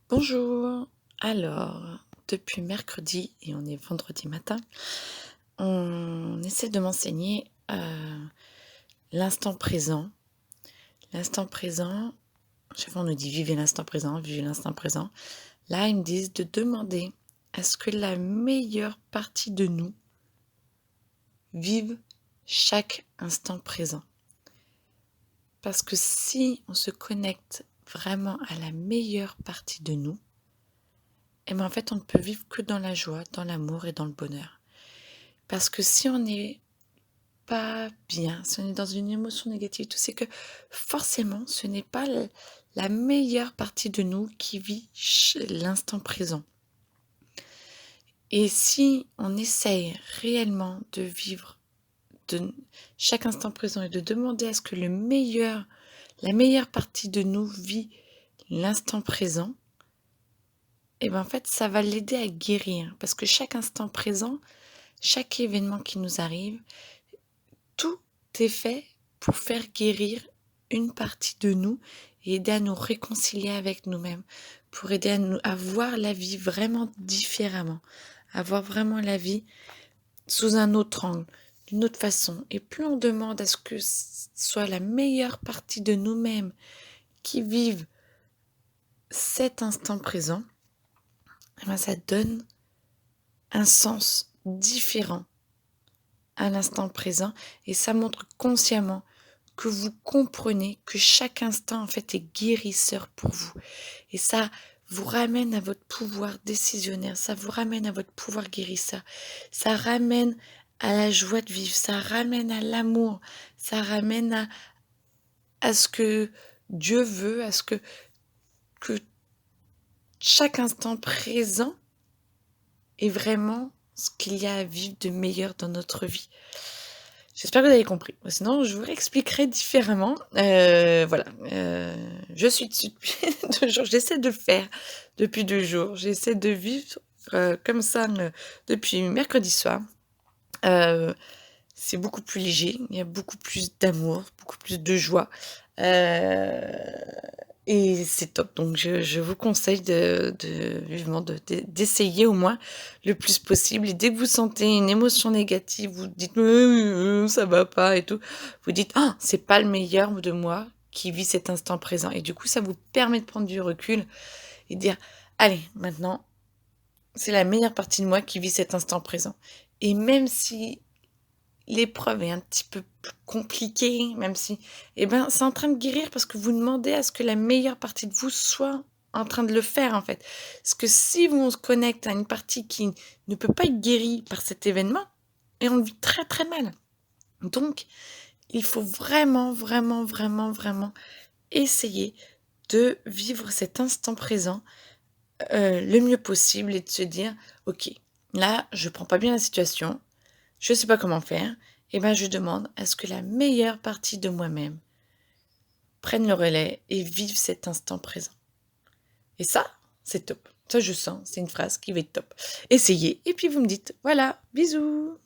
Bonjour. Alors, depuis mercredi et on est vendredi matin, on essaie de m'enseigner, l'instant présent. L'instant présent, chaque fois on nous dit: «Vivez l'instant présent, vivez l'instant présent». Là, ils me disent de demander à ce que la meilleure partie de nous vive chaque instant présent. Parce que si on se connecte vraiment à la meilleure partie de nous, et ben, en fait, on ne peut vivre que dans la joie, dans l'amour et dans le bonheur. Parce que si on n'est pas bien, si on est dans une émotion négative, tout, c'est que forcément, ce n'est pas la meilleure partie de nous qui vit l'instant présent. Et si on essaye réellement de vivre de chaque instant présent et de demander à ce que la meilleure partie de nous vit l'instant présent, et ben en fait, ça va l'aider à guérir. Parce que chaque instant présent, chaque événement qui nous arrive, tout est fait pour faire guérir une partie de nous et aider à nous réconcilier avec nous-mêmes, pour aider à voir la vie vraiment différemment, à voir vraiment la vie sous un autre angle, d'une autre façon. Et plus on demande à ce que ce soit la meilleure partie de nous-mêmes qui vive cet instant présent, eh ben ça donne un sens différent à l'instant présent et ça montre consciemment que vous comprenez que chaque instant, en fait, est guérisseur pour vous. Et ça vous ramène à votre pouvoir décisionnaire, ça vous ramène à votre pouvoir guérisseur, ça ramène à la joie de vivre, ça ramène à l'amour, ça ramène à ce que Dieu veut, à ce que chaque instant présent est vraiment ce qu'il y a à vivre de meilleur dans notre vie. J'espère que vous avez compris. Sinon, je vous réexpliquerai différemment. Voilà, je suis dessus depuis 2 jours. J'essaie de le faire depuis 2 jours. J'essaie de vivre, comme ça, depuis mercredi soir. Heu, c'est beaucoup plus léger, il y a beaucoup plus d'amour, beaucoup plus de joie, heu et c'est top. Donc je vous conseille de vivement d'essayer au moins le plus possible et dès que vous sentez une émotion négative, vous dites: Ça va pas et tout», vous dites: «Ah, c'est pas le meilleur de moi qui vit cet instant présent» et du coup, ça vous permet de prendre du recul et dire: «Allez, maintenant, c'est la meilleure partie de moi qui vit cet instant présent» et même si l'épreuve est un petit peu plus compliquée, même si et ben, c'est en train de guérir parce que vous demandez à ce que la meilleure partie de vous soit en train de le faire, en fait. Parce que si on se connecte à une partie qui ne peut pas être guérie par cet événement et on le vit très, très mal. Donc il faut vraiment, vraiment, vraiment, vraiment essayer de vivre cet instant présent, le mieux possible et de se dire: «OK, là, je prends pas bien la situation, je sais pas comment faire et ben, je demande à ce que la meilleure partie de moi-même prenne le relais et vive cet instant présent et ça, c'est top. Ça, je sens, c'est une phrase qui va être top. Essayez et puis vous me dites. Voilà, bisous.